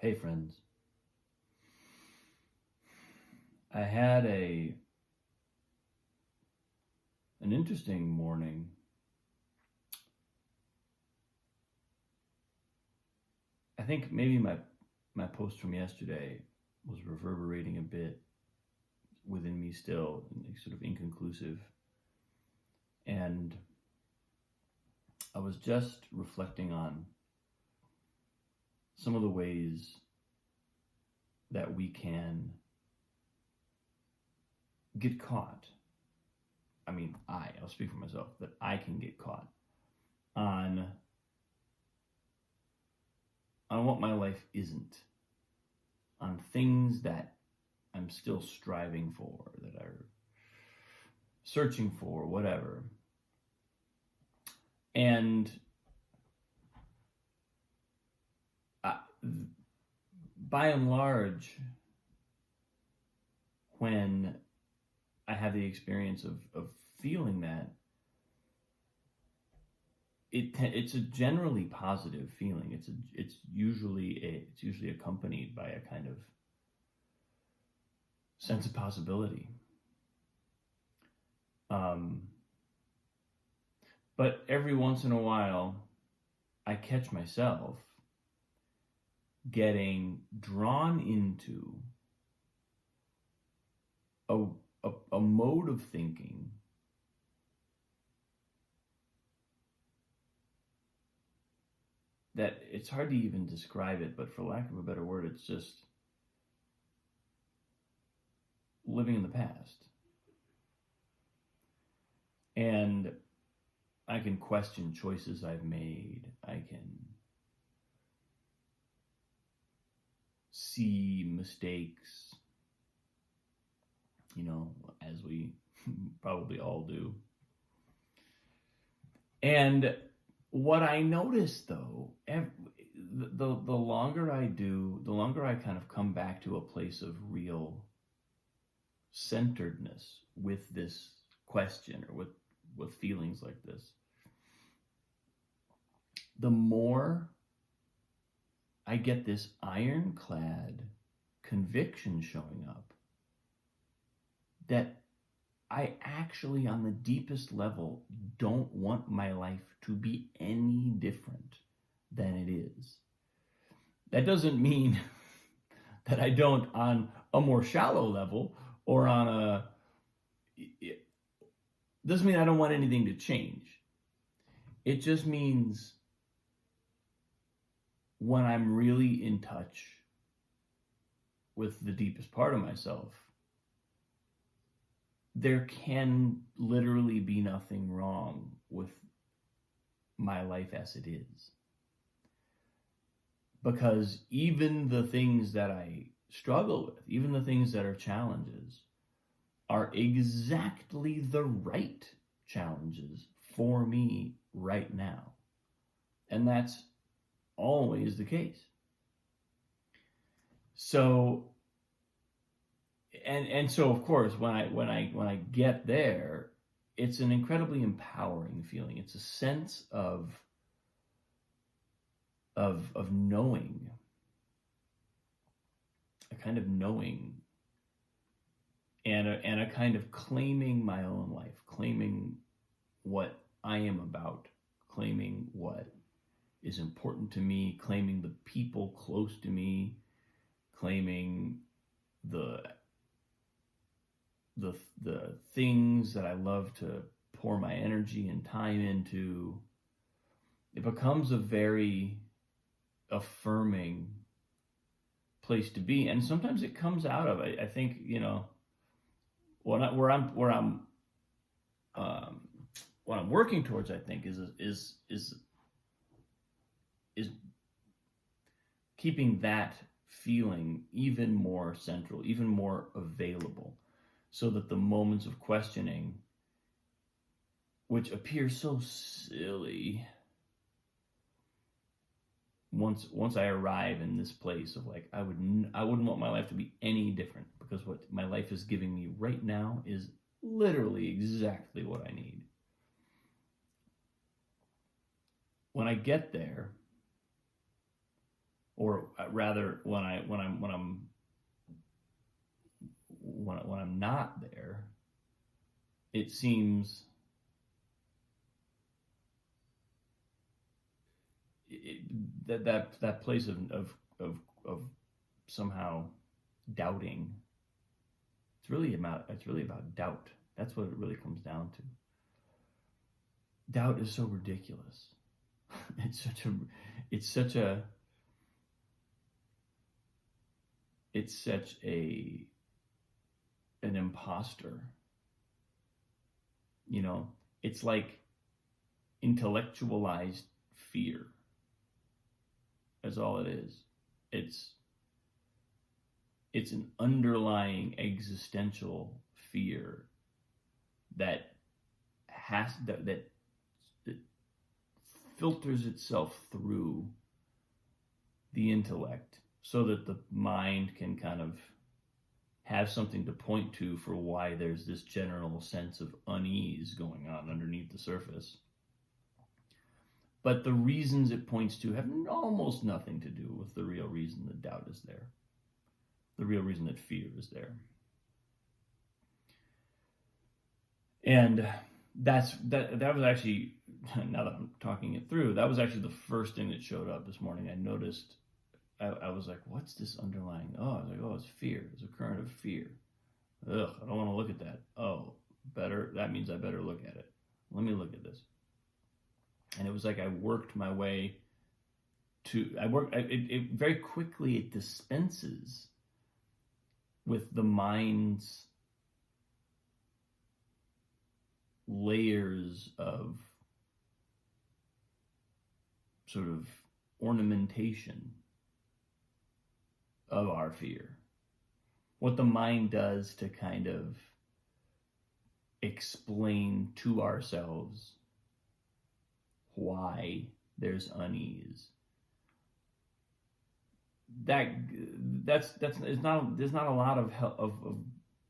Hey friends, I had an interesting morning. I think maybe my post from yesterday was reverberating a bit within me still, sort of inconclusive. And I was just reflecting on some of the ways that we can get caught. I'll speak for myself, that I can get caught on what my life isn't, on things that I'm still striving for, that are searching for, whatever. And by and large, when I have the experience of feeling that, it's a generally positive feeling. It's usually accompanied by a kind of sense of possibility. But every once in a while, I catch myself getting drawn into a mode of thinking that it's hard to even describe it, but for lack of a better word, it's just living in the past. And I can question choices I've made. I can see mistakes, as we probably all do. And what I notice, though, the longer I do, the longer I kind of come back to a place of real centeredness with this question, or with feelings like this, the more I get this ironclad conviction showing up that I actually, on the deepest level, don't want my life to be any different than it is. That doesn't mean that I don't, on a more shallow level, or doesn't mean I don't want anything to change. It just means when I'm really in touch with the deepest part of myself, there can literally be nothing wrong with my life as it is. Because even the things that I struggle with, even the things that are challenges, are exactly the right challenges for me right now. And that's always the case. So, and so of course, when I get there, it's an incredibly empowering feeling. It's a sense of knowing, a kind of knowing, and a kind of claiming my own life, claiming what I am about, claiming what is important to me, claiming the people close to me, claiming the things that I love to pour my energy and time into. It becomes a very affirming place to be, and sometimes it comes out of, I think, what I'm working towards, I think, is keeping that feeling even more central, even more available, so that the moments of questioning, which appear so silly, once I arrive in this place of like, I wouldn't want my life to be any different, because what my life is giving me right now is literally exactly what I need. When I get there, or rather, when I'm not there, it seems that place of somehow doubting. It's really about doubt. That's what it really comes down to. Doubt is so ridiculous. It's such an imposter. It's like intellectualized fear. That's all it is. It's an underlying existential fear that filters itself through the intellect so that the mind can kind of have something to point to for why there's this general sense of unease going on underneath the surface. But the reasons it points to have almost nothing to do with the real reason that doubt is there, the real reason that fear is there. And that was actually, now that I'm talking it through, that was actually the first thing that showed up this morning. I noticed, I was like, what's this underlying? Oh, I was like, oh, it's fear. It's a current of fear. Ugh, I don't want to look at that. Oh, that means I better look at it. Let me look at this. And it was like I worked my way it very quickly, it dispenses with the mind's layers of sort of ornamentation of our fear. What the mind does to kind of explain to ourselves why there's unease. There's not a lot of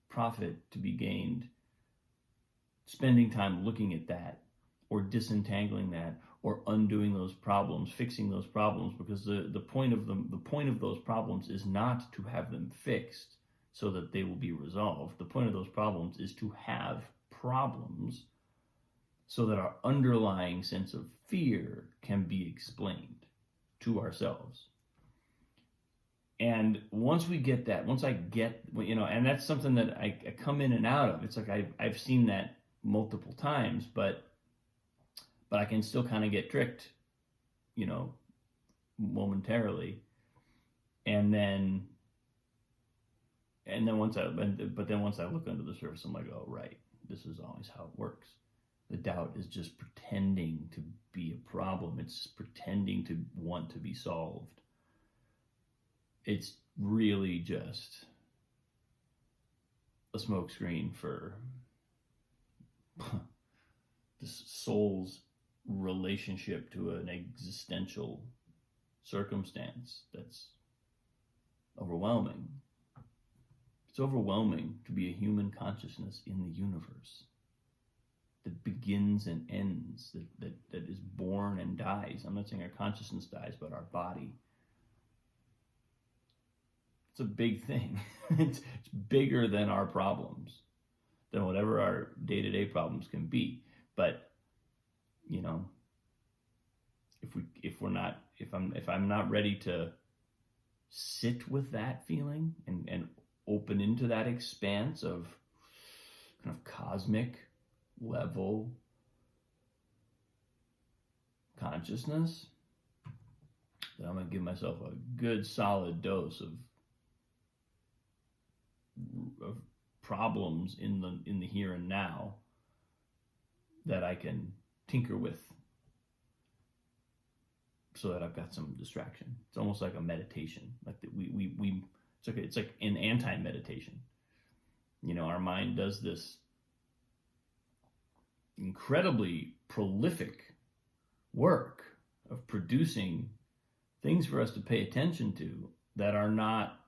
profit to be gained spending time looking at that, or disentangling that, or undoing those problems, fixing those problems, because the point of those problems is not to have them fixed so that they will be resolved. The point of those problems is to have problems so that our underlying sense of fear can be explained to ourselves. And once we get that, once I get, and that's something that I come in and out of. It's like I've seen that multiple times, but I can still kind of get tricked, momentarily. And then once I look under the surface, I'm like, oh, right, this is always how it works. The doubt is just pretending to be a problem. It's pretending to want to be solved. It's really just a smokescreen for the soul's relationship to an existential circumstance that's overwhelming. It's overwhelming to be a human consciousness in the universe that begins and ends, that is born and dies. I'm not saying our consciousness dies, but our body. It's a big thing. It's bigger than our problems, than whatever our day-to-day problems can be. But if I'm not ready to sit with that feeling and open into that expanse of kind of cosmic level consciousness, then I'm going to give myself a good solid dose of problems in the here and now that I can tinker with, so that I've got some distraction. It's almost like a meditation, like that it's like an anti-meditation. Our mind does this incredibly prolific work of producing things for us to pay attention to that are not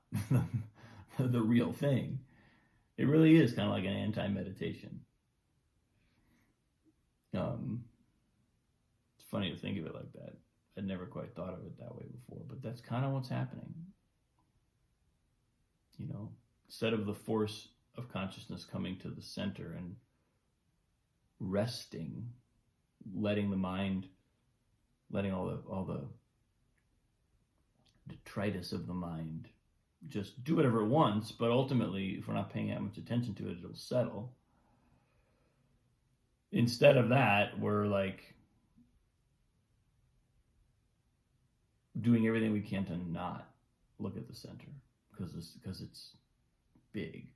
the real thing. It really is kind of like an anti-meditation. It's funny to think of it like that. I'd never quite thought of it that way before, but that's kind of what's happening. You know, instead of the force of consciousness coming to the center and resting, letting the mind, letting all the detritus of the mind just do whatever it wants, but ultimately, if we're not paying that much attention to it, it'll settle. Instead of that, we're like doing everything we can to not look at the center because it's big.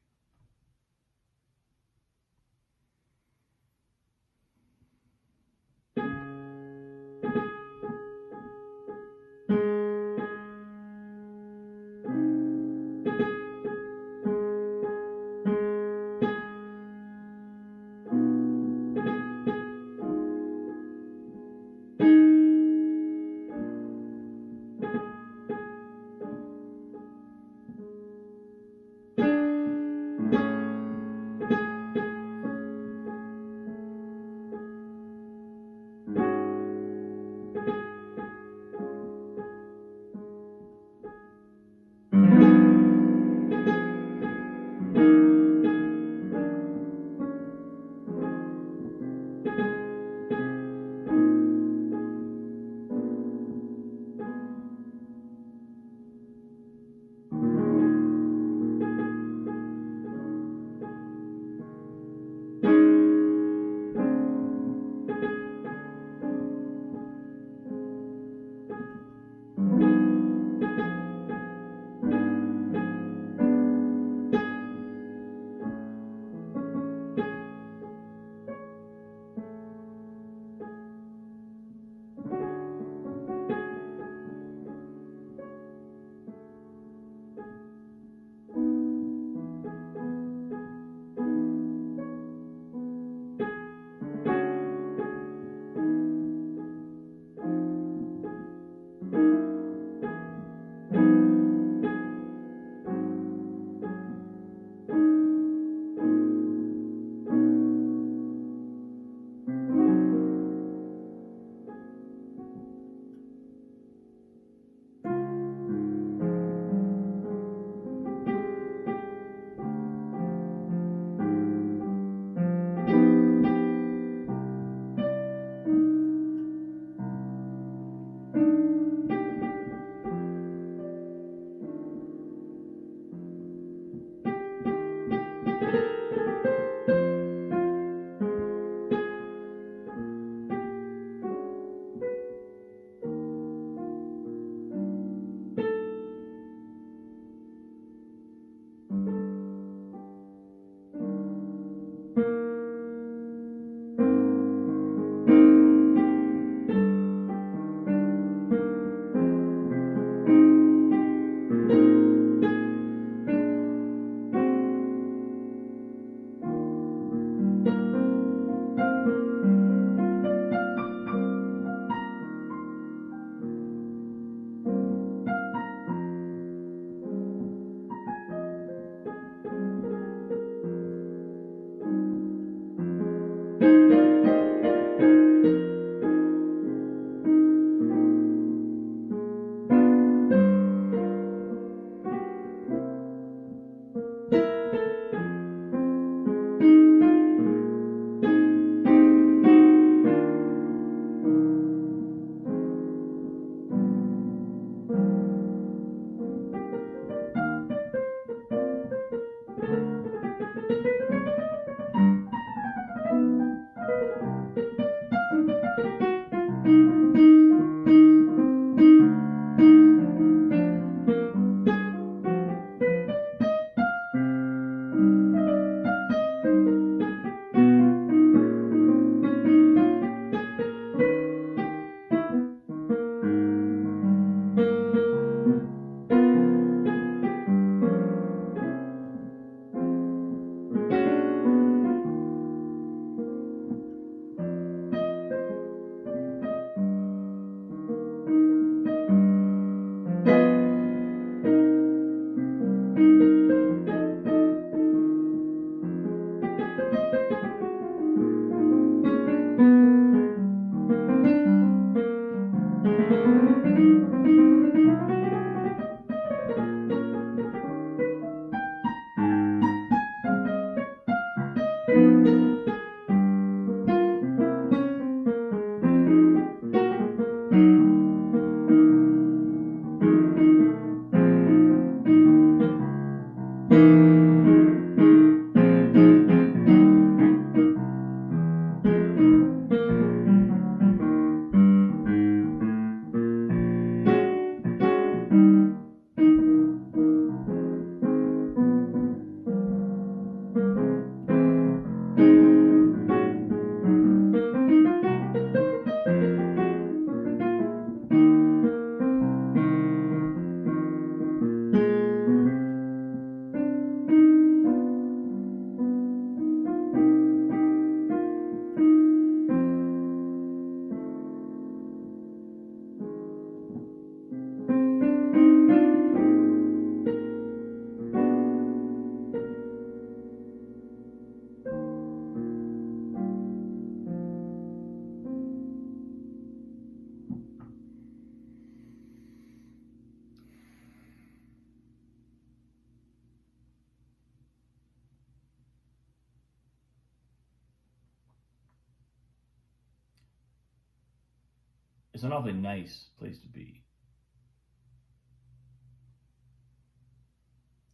It's an awfully nice place to be.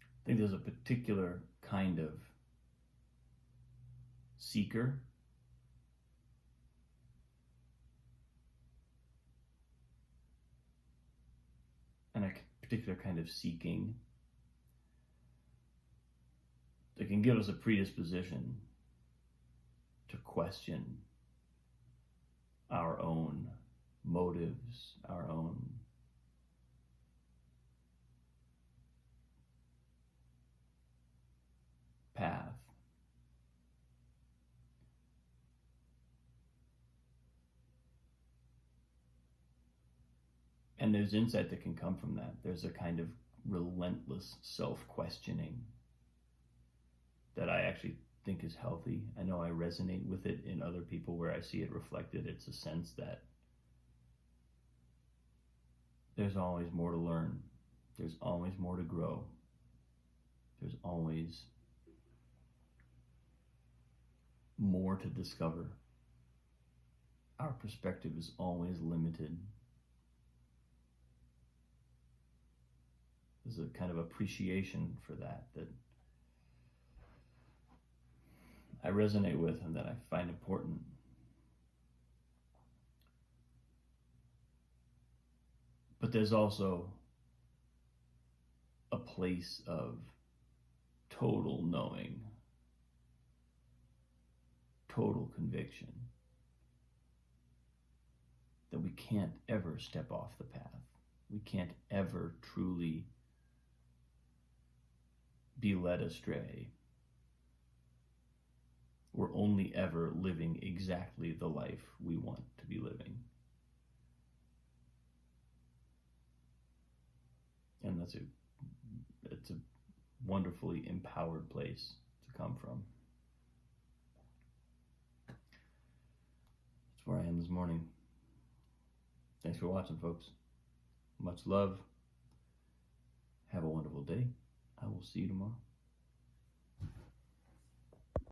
I think there's a particular kind of seeker and a particular kind of seeking that can give us a predisposition to question our own motives, our own path. And there's insight that can come from that. There's a kind of relentless self-questioning that I actually think is healthy. I know I resonate with it in other people where I see it reflected. It's a sense that there's always more to learn. There's always more to grow. There's always more to discover. Our perspective is always limited. There's a kind of appreciation for that I resonate with and that I find important. But there's also a place of total knowing, total conviction that we can't ever step off the path. We can't ever truly be led astray. We're only ever living exactly the life we want to be living. And it's a wonderfully empowered place to come from. That's where I am this morning. Thanks for watching, folks. Much love. Have a wonderful day. I will see you tomorrow.